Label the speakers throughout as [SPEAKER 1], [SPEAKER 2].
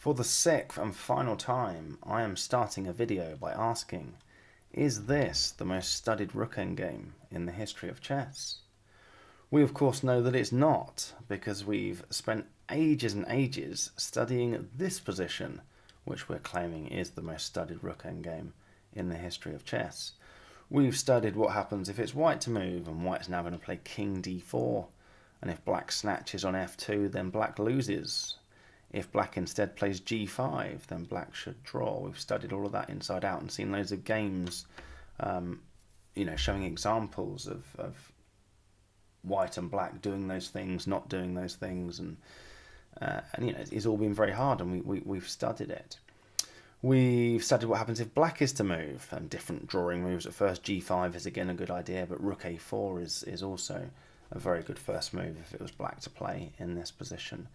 [SPEAKER 1] For the sixth and final time, I am starting a video by asking, is this the most studied rook endgame in the history of chess? We of course know that it's not, because we've spent ages and ages studying this position, which we're claiming is the most studied rook endgame in the history of chess. We've studied what happens if it's white to move, and white's now going to play king d4, and if black snatches on f2, then black loses. If black instead plays g5, then black should draw. We've studied all of that inside out and seen loads of games, showing examples of white and black doing those things, not doing those things, and it's all been very hard, and we've studied it. We've studied what happens if black is to move, and different drawing moves. At first, g5 is again a good idea, but rook a4 is also a very good first move if it was black to play in this position.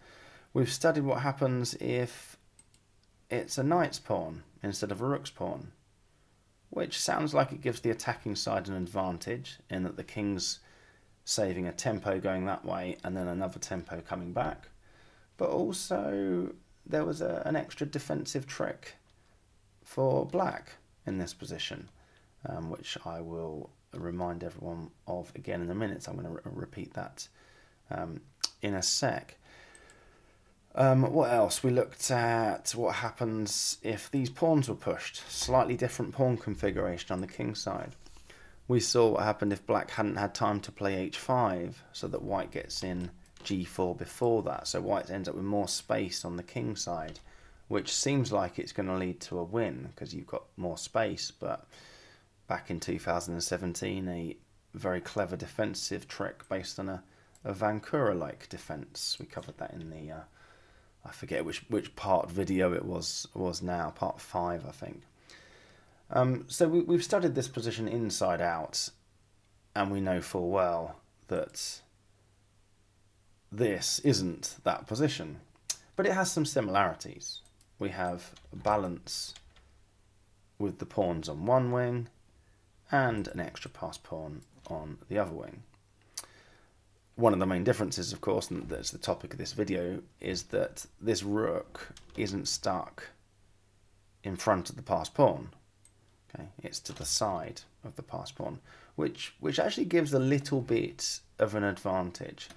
[SPEAKER 1] We've studied what happens if it's a knight's pawn instead of a rook's pawn, which sounds like it gives the attacking side an advantage in that the king's saving a tempo going that way and then another tempo coming back. But also there was an extra defensive trick for black in this position, which I will remind everyone of again in a minute. So I'm going to repeat that in a sec. What else? We looked at what happens if these pawns were pushed. Slightly different pawn configuration on the king's side. We saw what happened if black hadn't had time to play h5, so that white gets in g4 before that. So white ends up with more space on the king's side, which seems like it's going to lead to a win because you've got more space. But back in 2017, a very clever defensive trick based on a Vancouver-like defense. We covered that in the I forget which part video it was now, part 5 I think. So we've studied this position inside out, and we know full well that this isn't that position, but it has some similarities. We have balance with the pawns on one wing and an extra pass pawn on the other wing. One of the main differences, of course, and that's the topic of this video, is that this rook isn't stuck in front of the passed pawn. Okay, it's to the side of the passed pawn, which actually gives a little bit of an advantage.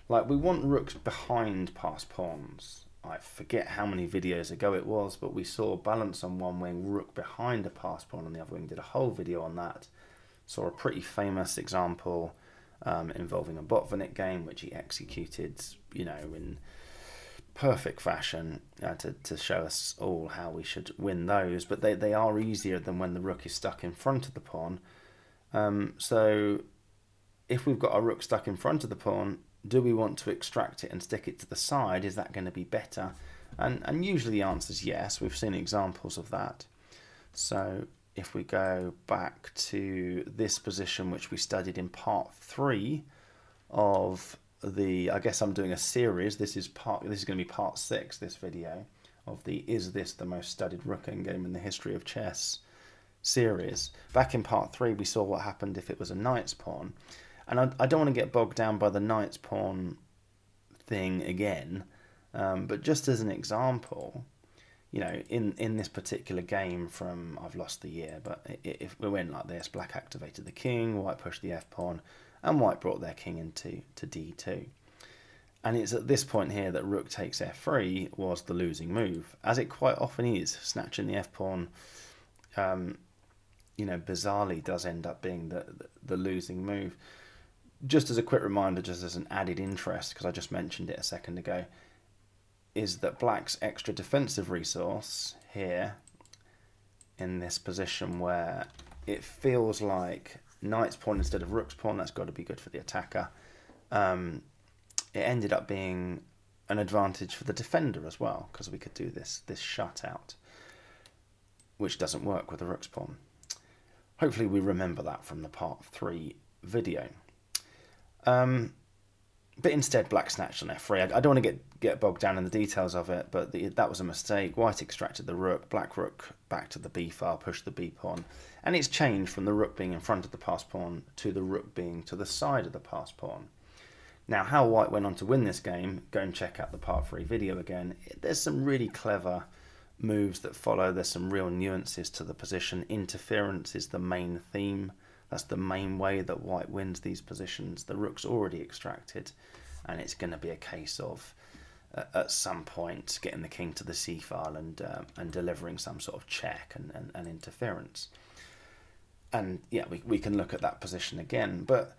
[SPEAKER 1] Like, we want rooks behind passed pawns. I forget how many videos ago it was, but we saw balance on one wing, rook behind a passed pawn on the other wing. Did a whole video on that. Saw a pretty famous example involving a Botvinnik game, which he executed, in perfect fashion to show us all how we should win those. But they are easier than when the rook is stuck in front of the pawn. So if we've got a rook stuck in front of the pawn, do we want to extract it and stick it to the side? Is that going to be better? And usually the answer is yes. We've seen examples of that. So if we go back to this position, which we studied in part 3 of the, I guess I'm doing a series. This is going to be part 6, this video, of the "Is this the most studied rook endgame in the history of chess" series. Back in part 3, we saw what happened if it was a knight's pawn. And I don't want to get bogged down by the knight's pawn thing again, but just as an example, in this particular game from, I've lost the year, but if we went like this, black activated the king, white pushed the f-pawn, and white brought their king into d2. And it's at this point here that rook takes f3 was the losing move, as it quite often is. Snatching the f-pawn, bizarrely does end up being the losing move. Just as a quick reminder, just as an added interest, because I just mentioned it a second ago, is that black's extra defensive resource here in this position where it feels like knight's pawn instead of rook's pawn, that's got to be good for the attacker. It ended up being an advantage for the defender as well, because we could do this shutout, which doesn't work with the rook's pawn. Hopefully we remember that from the part 3 video. But instead, black snatched on f3. I don't want to get bogged down in the details of it, but that was a mistake. White extracted the rook, black rook back to the b file, pushed the b pawn, and it's changed from the rook being in front of the passed pawn to the rook being to the side of the passed pawn. Now, how white went on to win this game, go and check out the part 3 video again. There's some really clever moves that follow. There's some real nuances to the position. Interference is the main theme. That's the main way that white wins these positions. The rook's already extracted, and it's going to be a case of, at some point, getting the king to the c-file and delivering some sort of check and interference. And yeah, we can look at that position again, but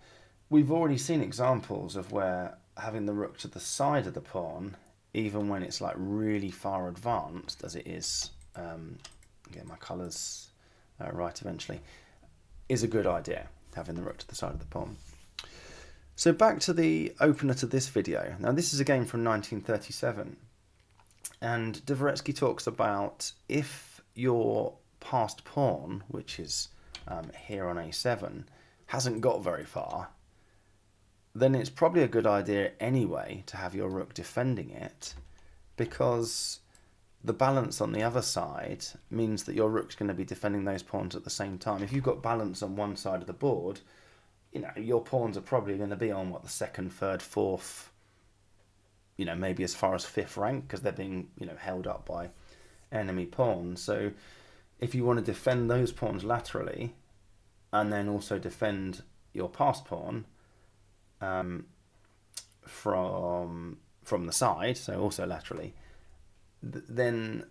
[SPEAKER 1] we've already seen examples of where having the rook to the side of the pawn, even when it's like really far advanced, as it is, get my colours right eventually, is a good idea, having the rook to the side of the pawn. So back to the opener to this video. Now this is a game from 1937, and Dvoretsky talks about if your passed pawn, which is here on a7, hasn't got very far, then it's probably a good idea anyway to have your rook defending it, because the balance on the other side means that your rook's going to be defending those pawns at the same time. If you've got balance on one side of the board, you know, your pawns are probably going to be on, what, the second, third, fourth, you know, maybe as far as fifth rank, because they're being, you know, held up by enemy pawns. So if you want to defend those pawns laterally, and then also defend your passed pawn from the side, so also laterally, then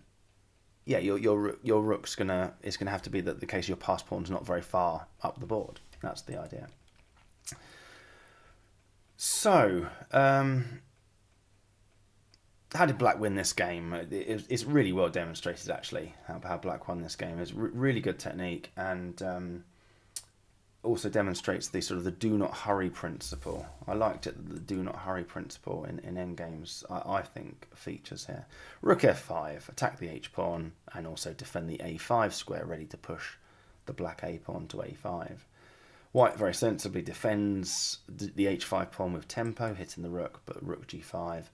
[SPEAKER 1] yeah, your rook's gonna have to be that the case your passed pawn's not very far up the board. That's the idea. So how did Black win this game? It's really well demonstrated, actually, how Black won this game. It's really good technique, and also demonstrates the sort of the do not hurry principle. I liked it, the do not hurry principle in endgames, I think, features here. Rook f5, attack the h-pawn, and also defend the a5 square, ready to push the black a-pawn to a5. White very sensibly defends the h5 pawn with tempo, hitting the rook, but rook g5.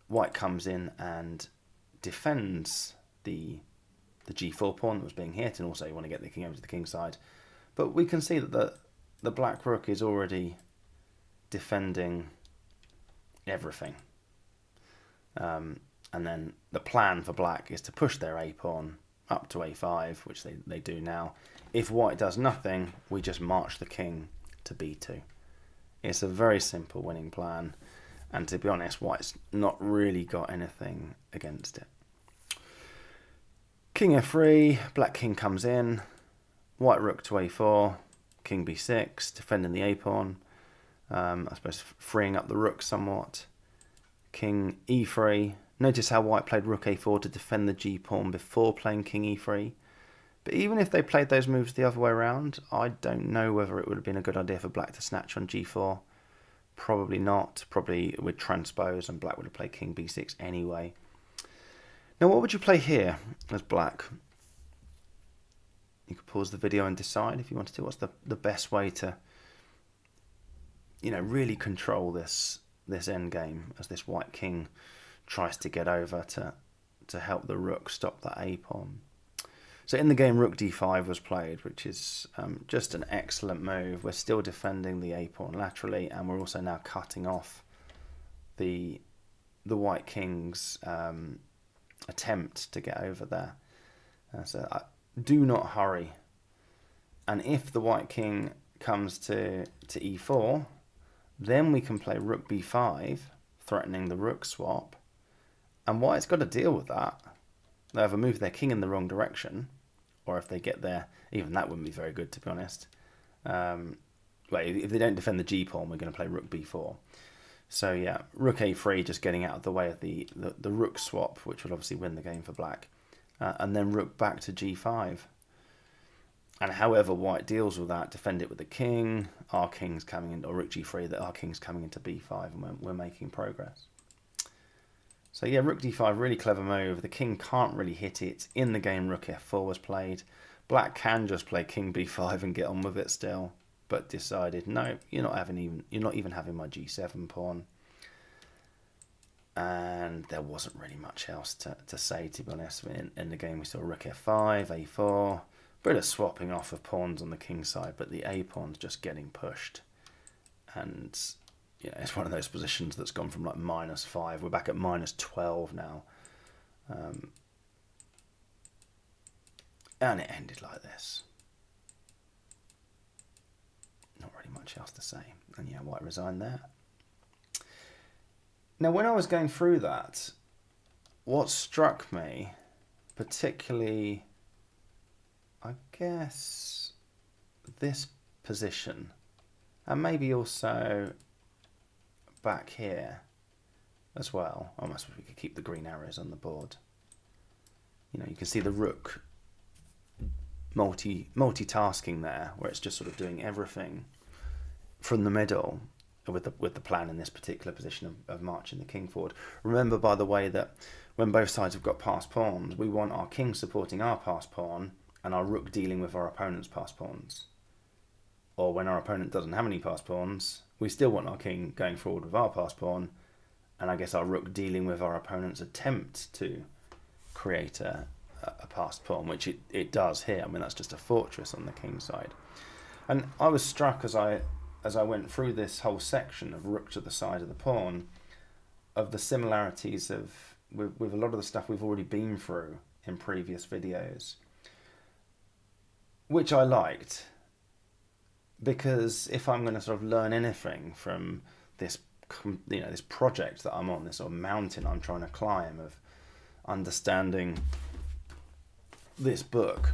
[SPEAKER 1] White comes in and defends the g4 pawn that was being hit, and also you want to get the king over to the king side. But we can see that the black rook is already defending everything. And then the plan for black is to push their a-pawn up to a5, which they do now. If white does nothing, we just march the king to b2. It's a very simple winning plan. And to be honest, white's not really got anything against it. King f3, black king comes in. White rook to a4, king b6, defending the a-pawn. I suppose freeing up the rook somewhat. King e3. Notice how white played rook a4 to defend the g-pawn before playing king e3. But even if they played those moves the other way around, I don't know whether it would have been a good idea for black to snatch on g4. Probably not. Probably would transpose, and black would have played king b6 anyway. Now, what would you play here as black? You could pause the video and decide if you wanted to. What's the best way to, you know, really control this endgame as this white king tries to get over to help the rook stop that a-pawn. So in the game, rook d5 was played, which is just an excellent move. We're still defending the a-pawn laterally, and we're also now cutting off the white king's attempt to get over there. Do not hurry. And if the white king comes to e4, then we can play rook b5, threatening the rook swap. And white's got to deal with that. They either move their king in the wrong direction, or if they get there, even that wouldn't be very good, to be honest. Well, if they don't defend the g-pawn, we're going to play rook b4. So yeah, rook a3, just getting out of the way of the rook swap, which would obviously win the game for black. And then rook back to g5. And however white deals with that, defend it with the king, our king's coming in, or rook g3, that our king's coming into b5, and we're making progress. So yeah, rook d5, really clever move. The king can't really hit it. In the game, rook f4 was played. Black can just play king b5 and get on with it still, but decided, no, you're not even having my g7 pawn. And there wasn't really much else to say, to be honest. In the game, we saw rook f5, a4, bit of swapping off of pawns on the king side, but the a pawn's just getting pushed. And it's one of those positions that's gone from like -5. We're back at -12 now. And it ended like this. Not really much else to say. And yeah, white resigned there. Now, when I was going through that, what struck me, particularly, I guess, this position, and maybe also back here as well. Almost we could keep the green arrows on the board. You can see the rook multitasking there, where it's just sort of doing everything from the middle with the plan in this particular position of marching the king forward. Remember, by the way, that when both sides have got passed pawns, we want our king supporting our passed pawn and our rook dealing with our opponent's passed pawns. Or when our opponent doesn't have any passed pawns, we still want our king going forward with our passed pawn, and I guess our rook dealing with our opponent's attempt to create a passed pawn, which it does here. I mean, that's just a fortress on the king side. And I was struck as I went through this whole section of rook to the side of the pawn, of the similarities with a lot of the stuff we've already been through in previous videos, which I liked, because if I'm going to sort of learn anything from this, this project that I'm on, this sort of mountain I'm trying to climb of understanding this book,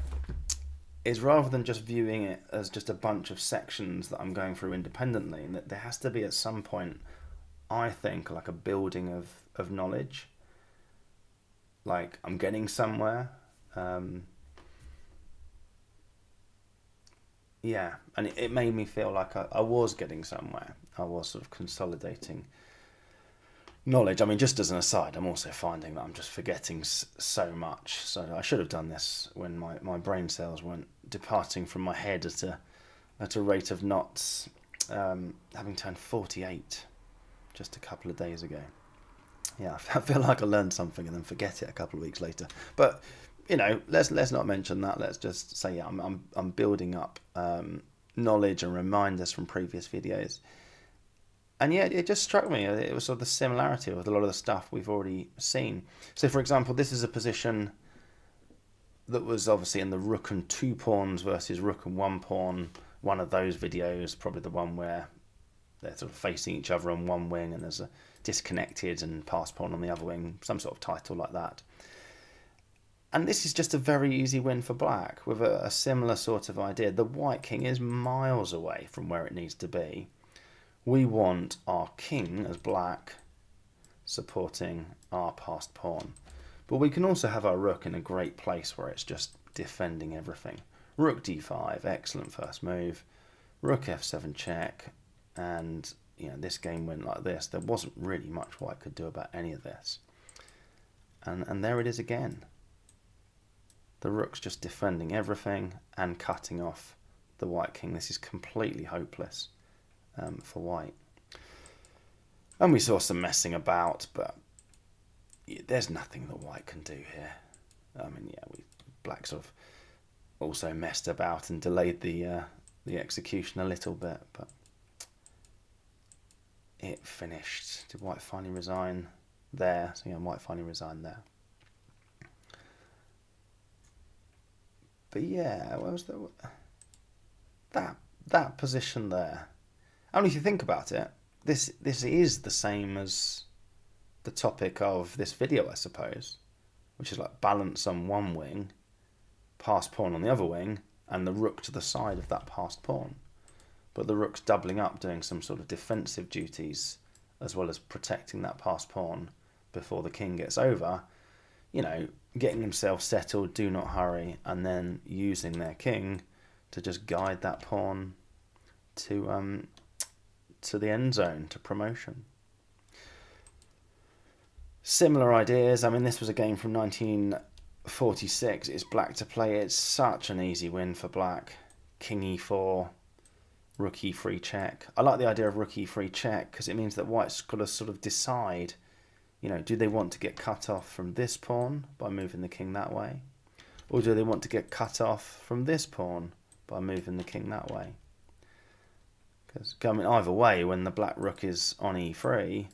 [SPEAKER 1] is rather than just viewing it as just a bunch of sections that I'm going through independently, and that there has to be at some point, I think, like a building of knowledge, like I'm getting somewhere. Yeah, and it made me feel like I was getting somewhere. I was sort of consolidating knowledge. I mean, just as an aside, I'm also finding that I'm just forgetting so much. So I should have done this when my brain cells weren't departing from my head at a rate of knots, having turned 48 just a couple of days ago. Yeah, I feel like I learned something and then forget it a couple of weeks later. But let's not mention that. Let's just say, yeah, I'm building up knowledge and reminders from previous videos. And yeah, it just struck me. It was sort of the similarity with a lot of the stuff we've already seen. So, for example, this is a position that was obviously in the rook and 2 pawns versus rook and 1 pawn. One of those videos, probably the one where they're sort of facing each other on one wing and there's a disconnected and passed pawn on the other wing, some sort of title like that. And this is just a very easy win for black with a similar sort of idea. The white king is miles away from where it needs to be. We want our king as black supporting our passed pawn. But we can also have our rook in a great place where it's just defending everything. Rook d5, excellent first move. Rook f7 check. And this game went like this. There wasn't really much white could do about any of this. And there it is again. The rook's just defending everything and cutting off the white king. This is completely hopeless for white. And we saw some messing about, but there's nothing that white can do here. I mean, yeah, black sort of also messed about and delayed the execution a little bit, but it finished. Did white finally resign there? So yeah, white finally resigned there. But yeah, where was that position there? Only if you think about it, this is the same as the topic of this video, I suppose, which is like balance on one wing, passed pawn on the other wing, and the rook to the side of that passed pawn. But the rook's doubling up, doing some sort of defensive duties, as well as protecting that passed pawn before the king gets over. Getting himself settled, do not hurry, and then using their king to just guide that pawn to the end zone, to promotion. Similar ideas. I mean, this was a game from 1946. It's black to play. It's such an easy win for black. King e4, rook e3 check. I like the idea of rook e3 check because it means that white's got to sort of decide, do they want to get cut off from this pawn by moving the king that way? Or do they want to get cut off from this pawn by moving the king that way? Because I mean, either way, when the black rook is on e3,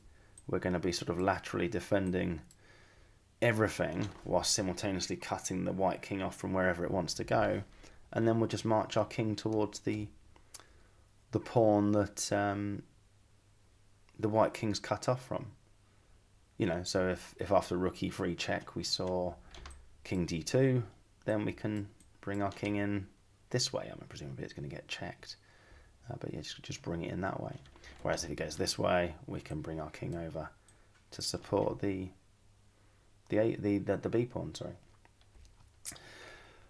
[SPEAKER 1] we're going to be sort of laterally defending everything while simultaneously cutting the white king off from wherever it wants to go, and then we'll just march our king towards the pawn that the white king's cut off from. You know, so if after rook e3 check we saw king d2, then we can bring our king in this way. I mean, presumably it's going to get checked, but yeah, just bring it in that way. Whereas if it goes this way, we can bring our king over to support the b pawn. Sorry.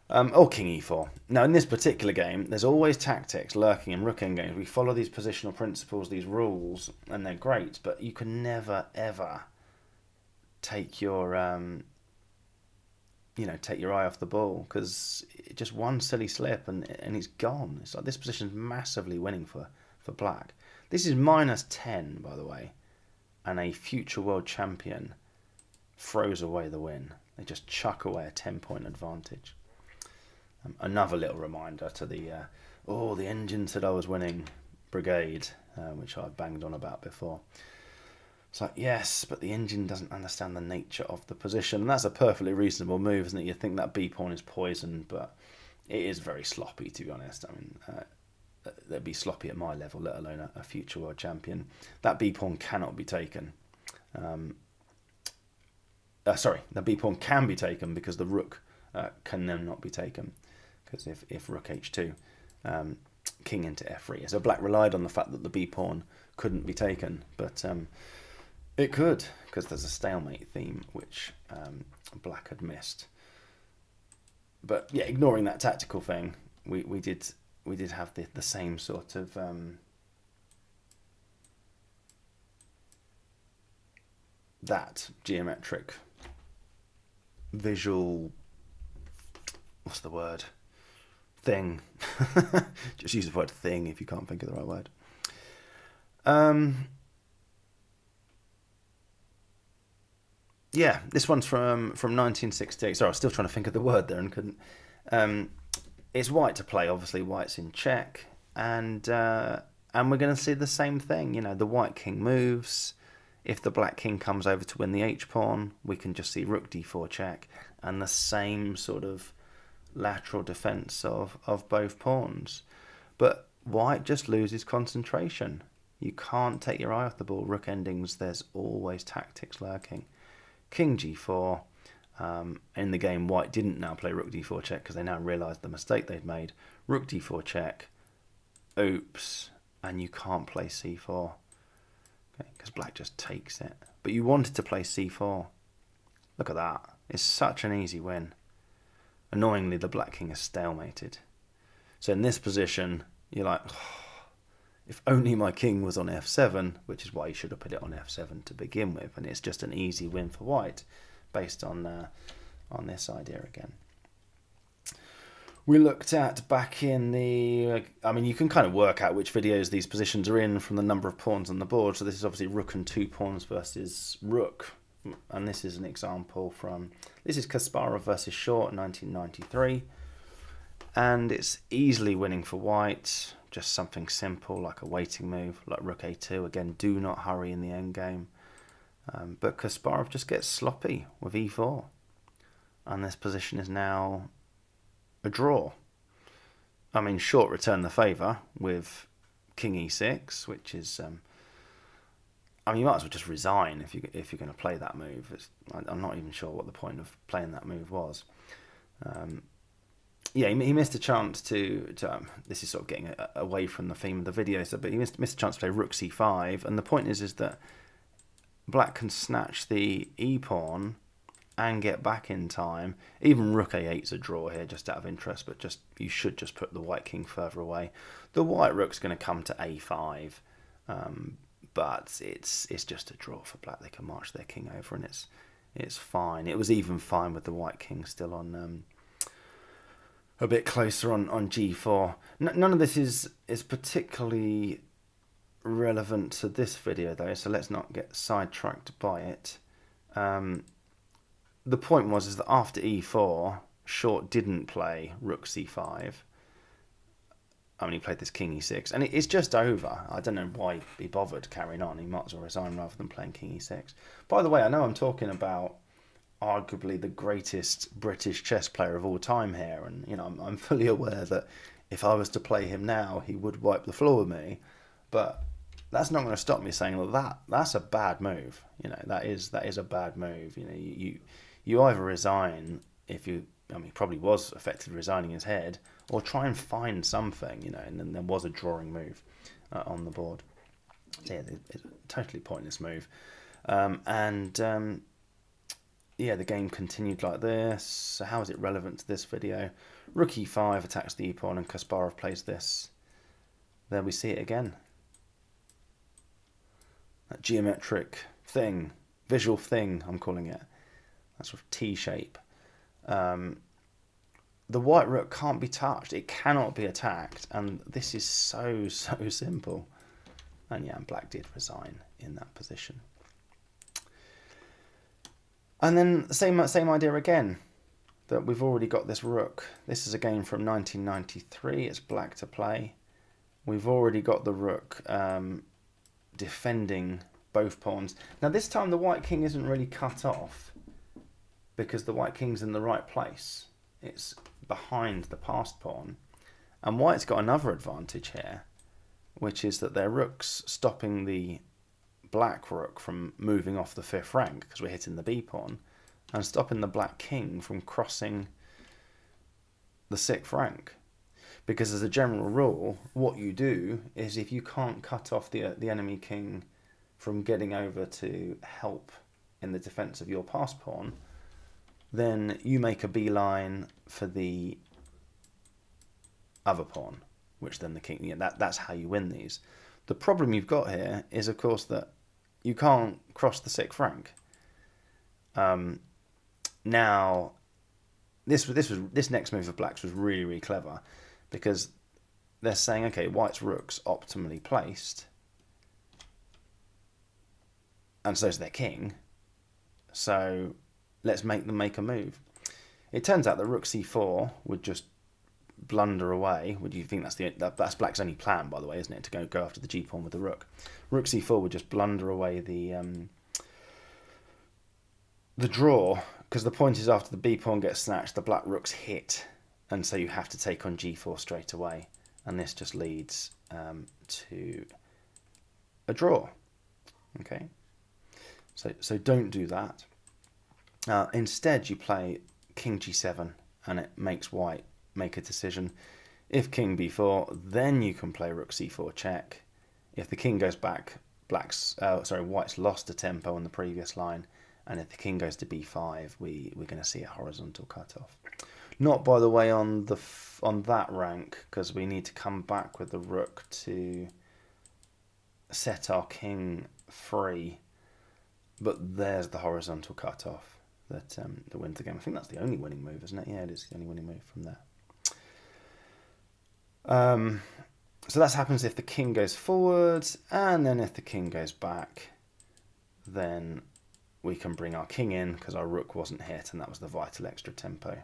[SPEAKER 1] Or king e4. Now, in this particular game, there's always tactics lurking in rook endgames. We follow these positional principles, these rules, and they're great, but you can never ever take your take your eye off the ball, because just one silly slip and it's gone. It's like this position's massively winning for black. This is -10, by the way, and a future world champion throws away the win. They just chuck away a 10-point advantage. Another little reminder to the the engine said I was winning brigade, which I've banged on about before. It's like, yes, but the engine doesn't understand the nature of the position. And that's a perfectly reasonable move, isn't it? You think that b pawn is poisoned, but it is very sloppy, to be honest. I mean, they'd be sloppy at my level, let alone a future world champion. That b pawn cannot be taken. The b pawn can be taken because the rook can then not be taken. Because if rook h2, king into f3. So black relied on the fact that the b pawn couldn't be taken, but it could, because there's a stalemate theme which black had missed. But yeah, ignoring that tactical thing, we did have the same sort of that geometric visual, what's the word, thing. Just use the word thing if you can't think of the right word. Yeah, this one's from 1968. Sorry, I was still trying to think of the word there and couldn't. It's white to play, obviously. White's in check, and we're going to see the same thing. You know, the white king moves. If the black king comes over to win the h-pawn, we can just see rook d4 check, and the same sort of lateral defense of both pawns. But white just loses concentration. You can't take your eye off the ball. Rook endings, there's always tactics lurking. King g4. In the game, white didn't now play rook d4 check because they now realised the mistake they'd made. Rook d4 check. Oops. And you can't play c4. Because black just takes it. But you wanted to play c4. Look at that. It's such an easy win. Annoyingly, the black king is stalemated. So in this position, you're like, if only my king was on f7, which is why you should have put it on f7 to begin with. And it's just an easy win for white based on this idea again. We looked at back in the... I mean, you can kind of work out which videos these positions are in from the number of pawns on the board. So this is obviously rook and 2 pawns versus rook. And this is an example from... This is Kasparov versus Short, 1993. And it's easily winning for white. Just something simple like a waiting move, like rook a2. Again, do not hurry in the endgame. But Kasparov just gets sloppy with e4. And this position is now a draw. I mean, Short returned the favour with king e6, which is... I mean, you might as well just resign if you're going to play that move. I'm not even sure what the point of playing that move was. Yeah, he missed a chance to this is sort of getting away from the theme of the video, but he missed a chance to play rook c5, and the point is that black can snatch the e-pawn and get back in time. Even rook a8 is a draw here, just out of interest, but you should just put the white king further away. The white rook's going to come to a5, but it's just a draw for black. They can march their king over, and it's fine. It was even fine with the white king still on a bit closer on g4. None of this is particularly relevant to this video though, so let's not get sidetracked by it. The point was that after e4, Short didn't play rook c5, I mean, he played this king e6, and it's just over. I don't know why he bothered carrying on. He might as well resign rather than playing king e6. By the way, I know I'm talking about arguably the greatest British chess player of all time here, and I'm fully aware that if I was to play him now, he would wipe the floor with me. But that's not going to stop me saying, well, that's a bad move. That is a bad move. You either resign if you. I mean, he probably was effectively resigning his head, or try and find something. And then there was a drawing move on the board. So yeah, it's a totally pointless move. Yeah, the game continued like this. So how is it relevant to this video? Rook e5 attacks the e-pawn, and Kasparov plays this. There we see it again. That geometric thing, visual thing, I'm calling it. That sort of T shape. The white rook can't be touched. It cannot be attacked. And this is so simple. And yeah, black did resign in that position. And then same idea again, that we've already got this rook. This is a game from 1993. It's black to play. We've already got the rook defending both pawns. Now this time the white king isn't really cut off because the white king's in the right place. It's behind the passed pawn. And white's got another advantage here, which is that their rook's stopping the black rook from moving off the fifth rank because we're hitting the b pawn, and stopping the black king from crossing the sixth rank. Because as a general rule, what you do is if you can't cut off the enemy king from getting over to help in the defense of your passed pawn, then you make a beeline for the other pawn, which then the king, that's how you win these. The problem you've got here is, of course, that you can't cross the sixth rank. Now, this next move of black's was really clever, because they're saying, okay, white's rook's optimally placed, and so's their king. So let's make them make a move. It turns out that rook c4 would just blunder away. Would you think that's black's only plan, by the way, isn't it, to go after the g pawn with the rook? Rook c4 would just blunder away the draw, because the point is after the b pawn gets snatched, the black rook's hit, and so you have to take on g4 straight away, and this just leads to a draw. Okay, so don't do that. Instead, you play king g7, and it makes white make a decision. If king b4, then you can play rook c4 check. If the king goes back, white's lost a tempo on the previous line, and if the king goes to b5, we're going to see a horizontal cutoff. Not, by the way, on that rank, because we need to come back with the rook to set our king free. But there's the horizontal cutoff that wins the game. I think that's the only winning move, isn't it? Yeah, it is the only winning move from there. So that happens if the king goes forwards, and then if the king goes back, then we can bring our king in because our rook wasn't hit, and that was the vital extra tempo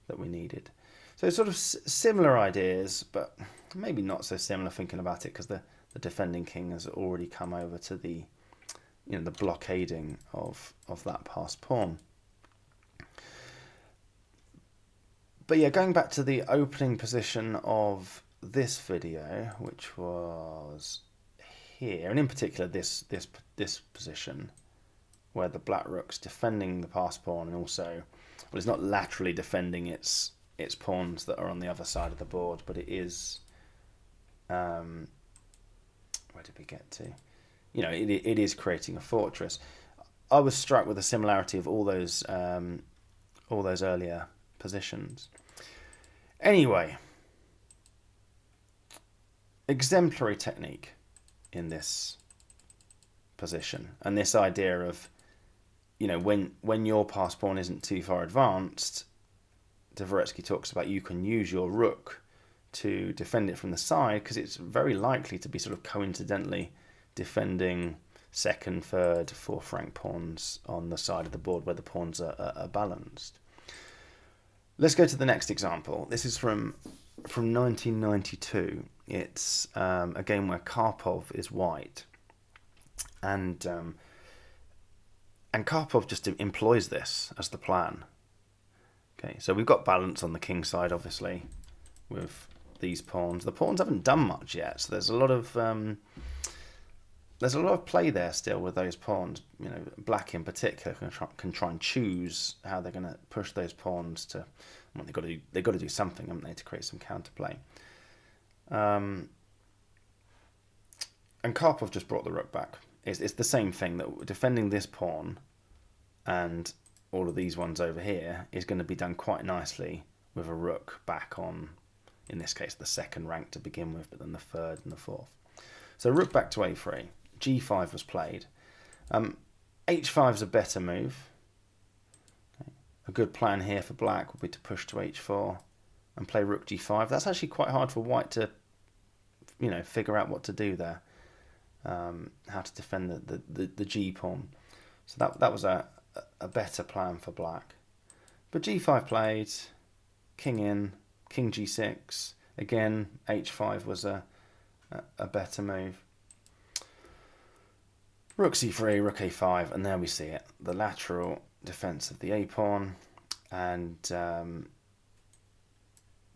[SPEAKER 1] that we needed. So sort of similar ideas, but maybe not so similar thinking about it, because the defending king has already come over to the the blockading of that passed pawn. But yeah, going back to the opening position of this video, which was here, and in particular this position, where the black rook's defending the passed pawn, and also, well, it's not laterally defending its pawns that are on the other side of the board, but it is, where did we get to? It is creating a fortress. I was struck with the similarity of all those earlier positions. Anyway, exemplary technique in this position, and this idea of when your passed pawn isn't too far advanced, Dvoretsky talks about you can use your rook to defend it from the side, because it's very likely to be sort of coincidentally defending second, third, fourth rank pawns on the side of the board where the pawns are balanced. Let's go to the next example. This is from 1992. it's a game where Karpov is white, and Karpov just employs this as the plan. Okay, so we've got balance on the king side, obviously, with these pawns. The pawns haven't done much yet, so there's a lot of play there still with those pawns. You know, black in particular can try and choose how they're going to push those pawns to. Well, they've got to do something, haven't they, to create some counterplay. And Karpov just brought the rook back. It's the same thing, that defending this pawn and all of these ones over here is going to be done quite nicely with a rook back on, in this case, the second rank to begin with, but then the third and the fourth. So rook back to a3. g5 was played. h5 is a better move. Okay. A good plan here for black would be to push to h4 and play rook g5. That's actually quite hard for white to, figure out what to do there. How to defend the g pawn. So that was a better plan for black. But g5 played, king in, king g6. Again, h5 was a better move. Rook c3, rook a5, and there we see it. The lateral defense of the a pawn and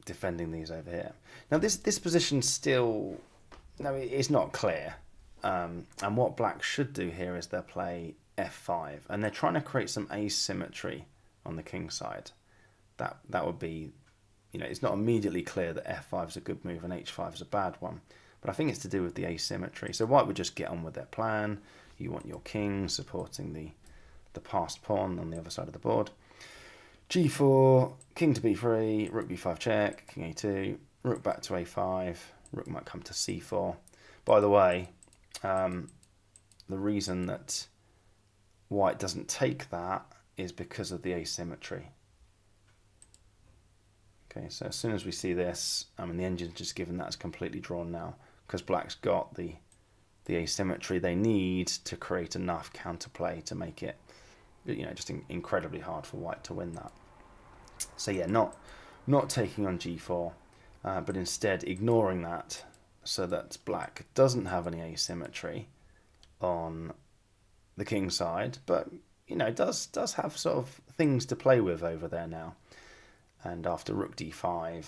[SPEAKER 1] defending these over here. Now this position still, it's not clear. And what black should do here is they'll play f5, and they're trying to create some asymmetry on the king side. That would be, it's not immediately clear that f5 is a good move and h5 is a bad one, but I think it's to do with the asymmetry. So white would just get on with their plan. You want your king supporting the passed pawn on the other side of the board. g4, king to b3, rook b5 check, king a2, rook back to a5, rook might come to c4. By the way, the reason that white doesn't take that is because of the asymmetry. Okay, so as soon as we see this, the engine's just given that as completely drawn now, because black's got the asymmetry they need to create enough counterplay to make it, just incredibly hard for white to win that. So yeah, not taking on g4, but instead ignoring that, so that black doesn't have any asymmetry on the king side, but does have sort of things to play with over there now. And after rook d5,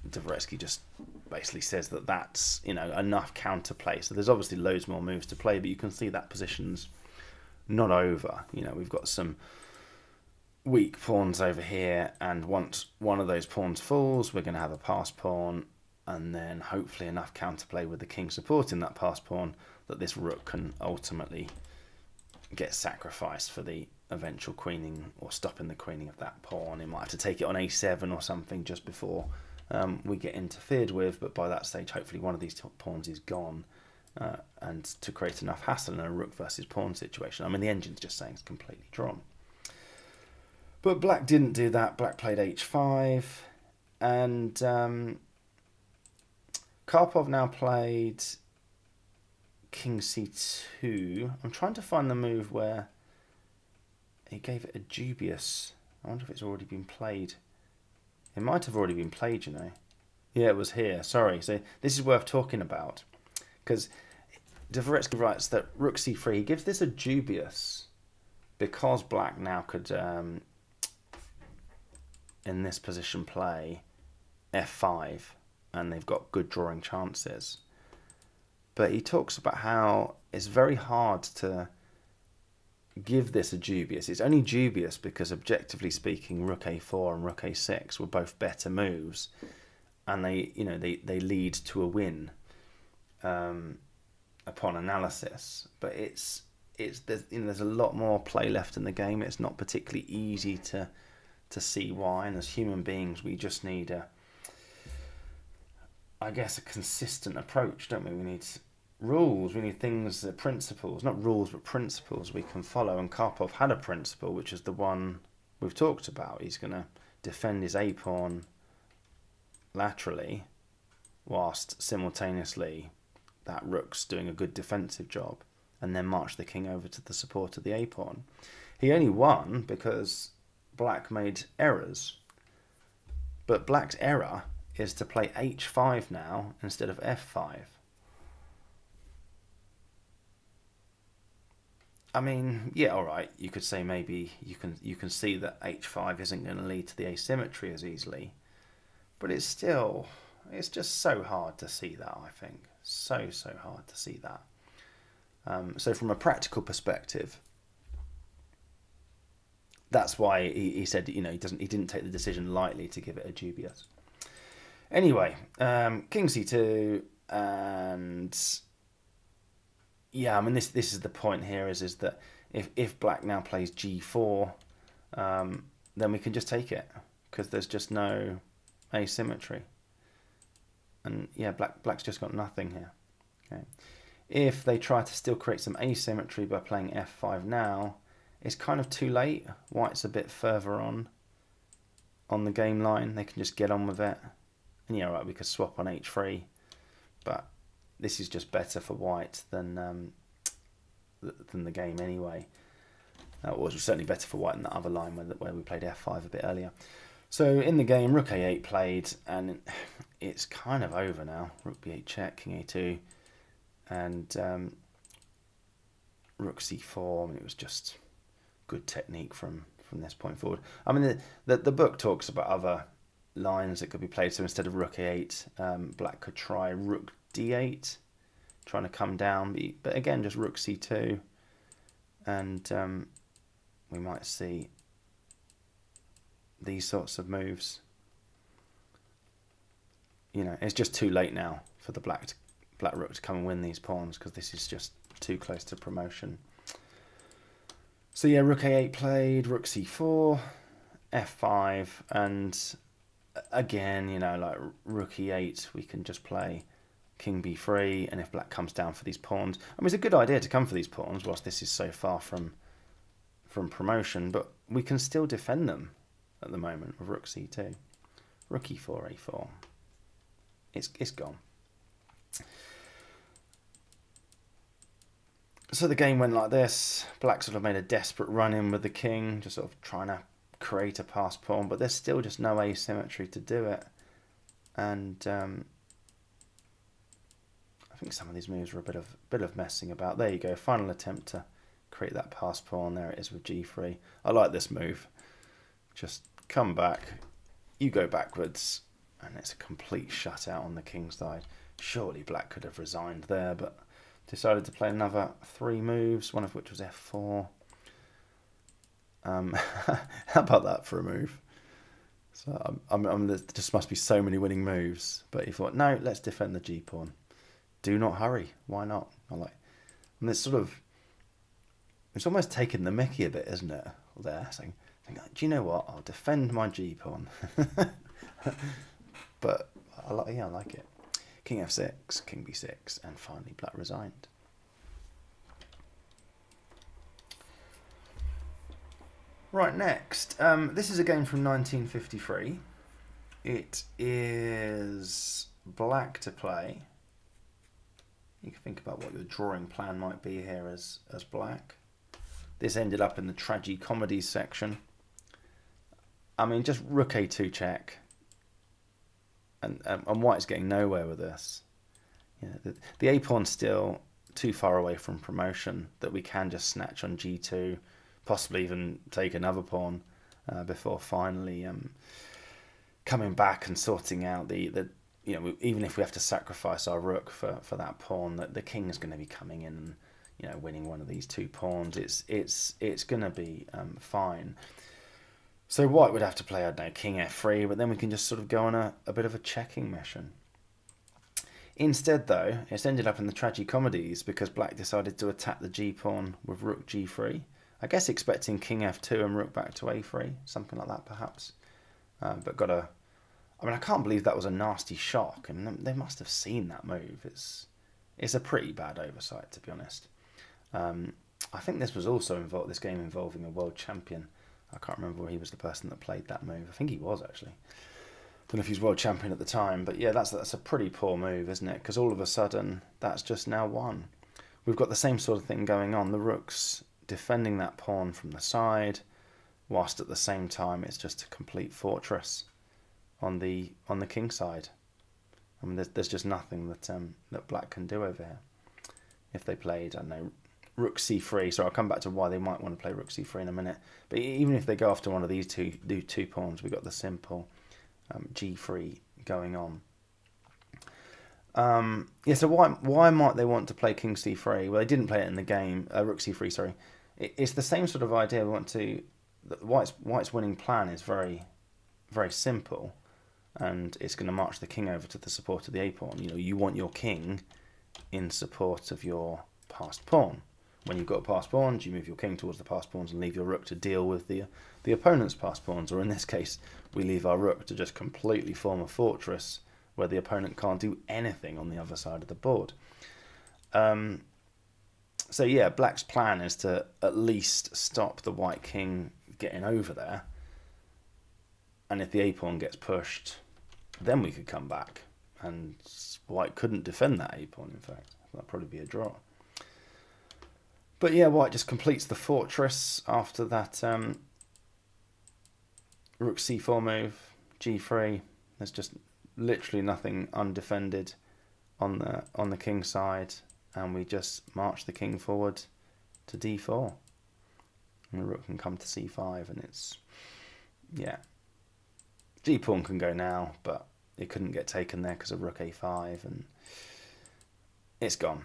[SPEAKER 1] Dvoretsky just basically says that that's enough counterplay. So there's obviously loads more moves to play, but you can see that position's not over. We've got some weak pawns over here, and once one of those pawns falls, we're going to have a passed pawn, and then hopefully enough counterplay with the king supporting that passed pawn that this rook can ultimately get sacrificed for the eventual queening or stopping the queening of that pawn. It might have to take it on a7 or something just before we get interfered with, but by that stage hopefully one of these pawns is gone, and to create enough hassle in a rook versus pawn situation. The engine's just saying it's completely drawn. But black didn't do that. Black played h5, and Karpov now played king c2. I'm trying to find the move where he gave it a dubious. I wonder if it's already been played. It might have already been played, Yeah, it was here. Sorry. So this is worth talking about, because Dvoretsky writes that rook c3, he gives this a dubious because black now could, in this position, play f5, and they've got good drawing chances. But he talks about how it's very hard to give this a dubious. It's only dubious because, objectively speaking, rook a4 and rook a6 were both better moves, and they lead to a win upon analysis. But there's a lot more play left in the game. It's not particularly easy to see why. And as human beings, we just need a consistent approach, don't we? We need rules, we need things, principles, not rules, but principles we can follow. And Karpov had a principle, which is the one we've talked about. He's going to defend his a-pawn laterally, whilst simultaneously that rook's doing a good defensive job, and then march the king over to the support of the a-pawn. He only won because black made errors. But black's error is to play h5 now instead of f5. I mean, yeah, all right. You could say maybe you can see that h5 isn't going to lead to the asymmetry as easily, but it's just so hard to see that. I think so hard to see that. So from a practical perspective, that's why he said he didn't take the decision lightly to give it a dubious. Anyway, king c2, and yeah, I mean this is the point here is that if black now plays g4, then we can just take it because there's just no asymmetry, and yeah, black's just got nothing here. Okay, if they try to still create some asymmetry by playing f5 now, it's kind of too late. White's a bit further on the game line. They can just get on with it. And yeah, right, we could swap on h3, but this is just better for white than the game anyway. It was certainly better for white than the other line where we played f5 a bit earlier. So in the game, rook a8 played, and it's kind of over now. Rook b8 check, king a2, and rook c4. I mean, it was just good technique from this point forward. I mean, the book talks about other lines that could be played. So instead of rook a8, black could try rook d8, trying to come down. But again, just rook c2, and we might see these sorts of moves. You know, it's just too late now for the black rook to come and win these pawns because this is just too close to promotion. So yeah, rook a8 played, rook c4, f5, and again, you know, like rook e8, we can just play king b3, and if black comes down for these pawns, I mean, it's a good idea to come for these pawns whilst this is so far from promotion, but we can still defend them at the moment with rook c2, rook e4, a4. It's gone. So the game went like this. Black sort of made a desperate run in with the king, just sort of trying to create a passed pawn, but there's still just no asymmetry to do it. And I think some of these moves were a bit of messing about. There you go, final attempt to create that passed pawn. There it is with g3. I like this move. Just come back, you go backwards, and it's a complete shutout on the king's side. Surely black could have resigned there, but decided to play another 3 moves, one of which was f4. How about that for a move? So there just must be so many winning moves, but he thought, no, let's defend the g pawn. Do not hurry. Why not? And it's almost taking the mickey a bit, isn't it? There, saying, do you know what? I'll defend my g pawn. But I like it. King f6, king b6, and finally black resigned. Right, next. This is a game from 1953. It is black to play. You can think about what your drawing plan might be here as black. This ended up in the tragi-comedies section. I mean, just rook a2 check. And white's getting nowhere with this. Yeah, the a-pawn's still too far away from promotion that we can just snatch on g2, possibly even take another pawn before finally coming back and sorting out the even if we have to sacrifice our rook for that pawn, that the king is going to be coming in and winning one of these 2 pawns. It's going to be fine. So white would have to play, I don't know, king f3, but then we can just sort of go on a bit of a checking mission. Instead, though, it's ended up in the tragi-comedies because black decided to attack the g-pawn with rook g3. I guess expecting king f2 and rook back to a3, something like that perhaps. But I can't believe that was a nasty shock. I mean, they must have seen that move. It's a pretty bad oversight, to be honest. I think this was also this game involving a world champion. I can't remember where he was the person that played that move. I think he was, actually. Don't know if he was world champion at the time, but yeah, that's a pretty poor move, isn't it? Because all of a sudden, that's just now won. We've got the same sort of thing going on. The rook's defending that pawn from the side, whilst at the same time it's just a complete fortress on the king side. I mean, there's just nothing that black can do over here. If they played, I don't know, rook c3, so I'll come back to why they might want to play rook c3 in a minute. But even if they go after one of these two pawns, we've got the simple g3 going on. Yeah, so why might they want to play king c3? Well, they didn't play it in the game. Rook c3, sorry. It's the same sort of idea. We want to. White's winning plan is very, very simple, and it's going to march the king over to the support of the a pawn. You know, you want your king in support of your passed pawn. When you've got passed pawns, you move your king towards the passed pawns and leave your rook to deal with the opponent's passed pawns. Or in this case, we leave our rook to just completely form a fortress where the opponent can't do anything on the other side of the board. So yeah, black's plan is to at least stop the white king getting over there. And if the a pawn gets pushed, then we could come back. And white couldn't defend that a pawn, in fact. That'd probably be a draw. But yeah, white just completes the fortress after that rook c4 move, g3. There's just literally nothing undefended on the king side, and we just march the king forward to d4. And the rook can come to c5, and it's, yeah. G pawn can go now, but it couldn't get taken there because of rook a5, and it's gone.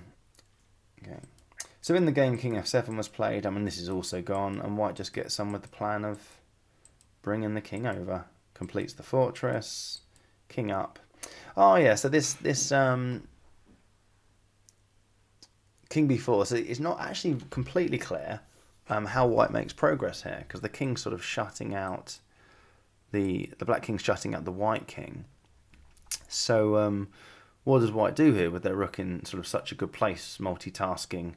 [SPEAKER 1] Okay. So in the game, king f7 was played. I mean, this is also gone, and white just gets on with the plan of bringing the king over. Completes the fortress, king up. Oh yeah, so this king b4. So it's not actually completely clear how white makes progress here, because the king's sort of shutting out the black king's shutting out the white king. So what does white do here with their rook in sort of such a good place, multitasking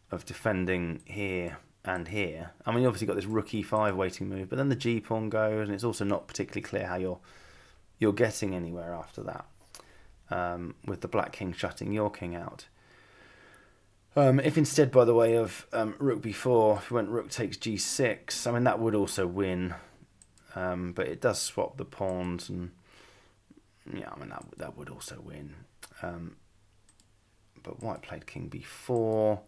[SPEAKER 1] of defending here and here? I mean, you obviously got this rook e5 waiting move, but then the g pawn goes, and it's also not particularly clear how you're getting anywhere after that, with the black king shutting your king out. If instead, by the way of rook b4, if we went rook takes g6, I mean, that would also win, but it does swap the pawns, and yeah, I mean, that would also win. But white played king b4,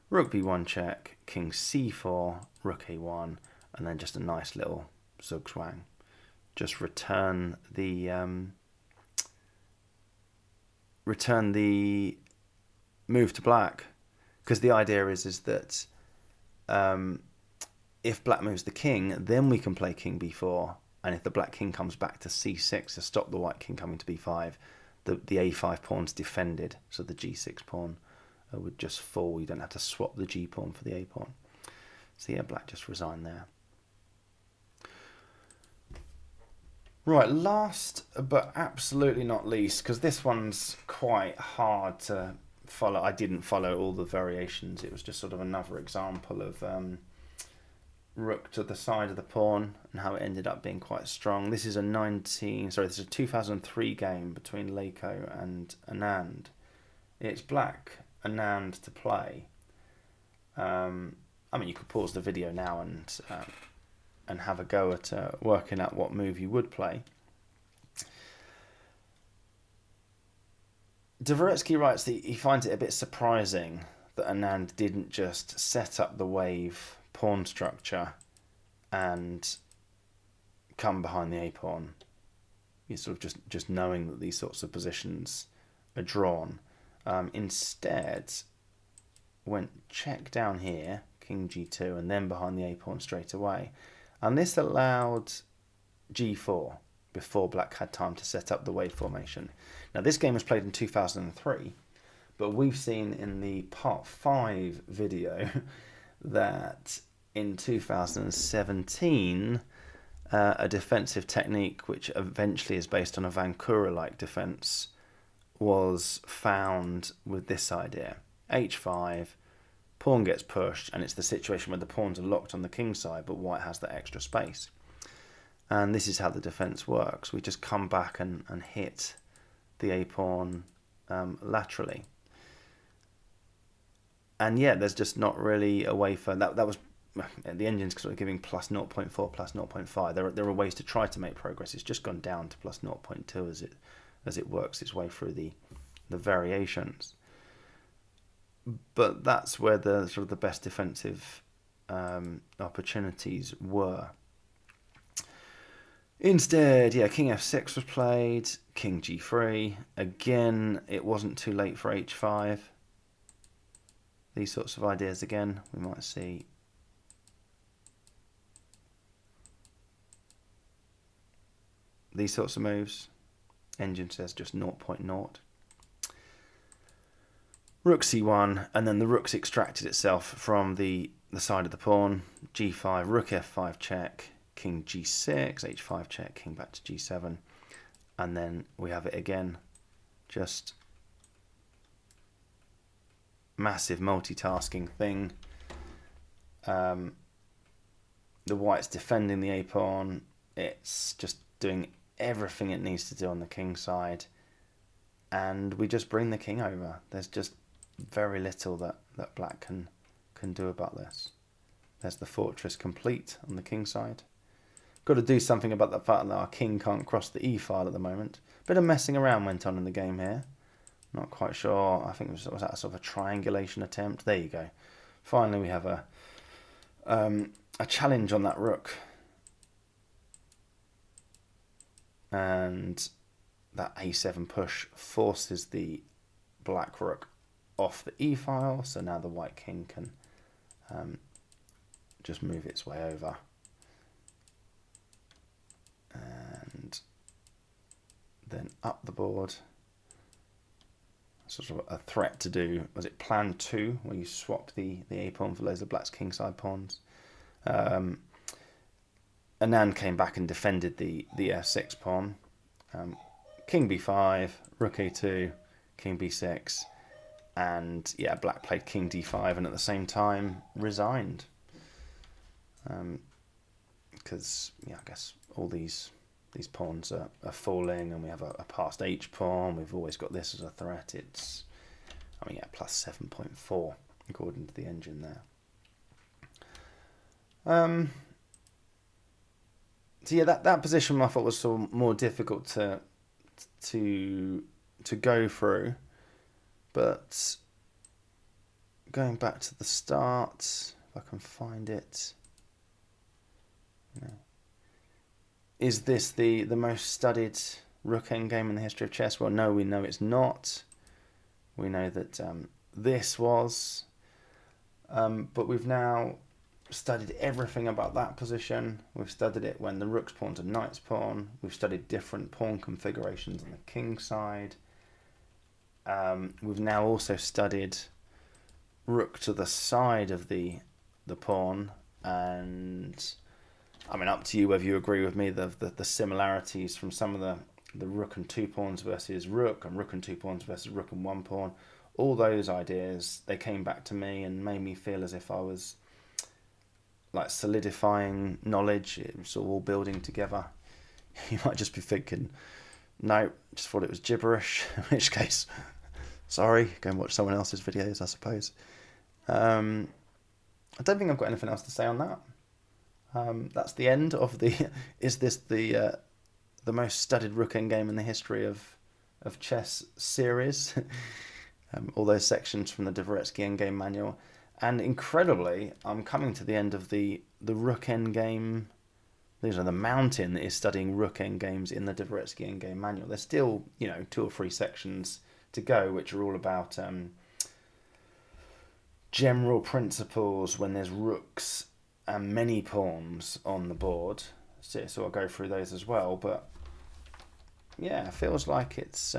[SPEAKER 1] rook b1 check, king c4, rook a1, and then just a nice little zugzwang. Just return the move to black, because the idea is that if black moves the king, then we can play king b4, and if the black king comes back to c6 to stop the white king coming to b5, the a5 pawn's defended, so the g6 pawn would just fall. You don't have to swap the g pawn for the a pawn. So yeah, black just resigned there. Right, last but absolutely not least, because this one's quite hard to follow. I didn't follow all the variations. It was just sort of another example of rook to the side of the pawn and how it ended up being quite strong. This is a 2003 game between Leiko and Anand. It's black Anand to play. I mean, you could pause the video now and have a go at working out what move you would play. Dvoretsky writes that he finds it a bit surprising that Anand didn't just set up the wave pawn structure and come behind the a pawn. You're sort of just knowing that these sorts of positions are drawn. Instead, went check down here, king g2, and then behind the a pawn straight away. And this allowed g4 before black had time to set up the wave formation. Now, this game was played in 2003, but we've seen in the part 5 video that in 2017, a defensive technique which eventually is based on a Vancouver-like defense was found with this idea. h5, pawn gets pushed, and it's the situation where the pawns are locked on the king side, but white has that extra space. And this is how the defense works. We just come back and hit the a pawn laterally. And yeah, there's just not really a way for that. That was the engine's sort of giving plus 0.4, plus 0.5. There are ways to try to make progress. It's just gone down to plus 0.2 as it works its way through the variations. But that's where the sort of the best defensive opportunities were. Instead, yeah, king f6 was played, king g3. Again, it wasn't too late for h5. These sorts of ideas again, we might see. These sorts of moves. Engine says just 0.0. Rook c1, and then the rook's extracted itself from the side of the pawn. g5, rook f5 check, king g6, h5 check, king back to g7. And then we have it again. Just massive multitasking thing. The white's defending the a pawn. It's just doing everything it needs to do on the king side. And we just bring the king over. There's just very little that black can do about this. There's the fortress complete on the king side. Got to do something about the fact that our king can't cross the e file at the moment. Bit of messing around went on in the game here. Not quite sure. I think it was that sort of a triangulation attempt. There you go. Finally, we have a challenge on that rook, and that a7 push forces the black rook off the e file. So now the white king can just move its way over. And then up the board. Sort of a threat to do, was it plan 2, where you swap the a pawn for loads of black's kingside pawns. Anand came back and defended the f6 pawn. King b5, rook a2, king b6, and yeah, black played king d5 and at the same time resigned. Because yeah, I guess all these pawns are falling, and we have a passed h pawn. We've always got this as a threat. It's, I mean, yeah, plus 7.4 according to the engine there. So yeah, that position I thought was sort of more difficult to go through, but going back to the start, if I can find it. You know, is this the most studied rook endgame in the history of chess? Well, no, we know it's not. We know that this was, but we've now studied everything about that position. We've studied it when the rook's pawn to knight's pawn. We've studied different pawn configurations on the king side. We've now also studied rook to the side of the pawn, and I mean, up to you whether you agree with me, the similarities from some of the rook and 2 pawns versus rook, and rook and 2 pawns versus rook and 1 pawn. All those ideas, they came back to me and made me feel as if I was like solidifying knowledge. It was all building together. You might just be thinking, no, just thought it was gibberish, in which case, sorry, go and watch someone else's videos, I suppose. I don't think I've got anything else to say on that. That's the end of the is this the most studied rook endgame in the history of chess series. All those sections from the Dvoretsky endgame manual, and incredibly, I'm coming to the end of the rook endgame. These are the mountain that is studying rook endgames in the Dvoretsky endgame manual. There's still 2 or 3 sections to go, which are all about general principles when there's rooks and many pawns on the board, so I'll go through those as well. But yeah, it feels like it's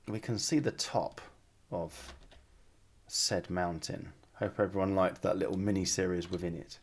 [SPEAKER 1] we can see the top of said mountain. Hope everyone liked that little mini series within it.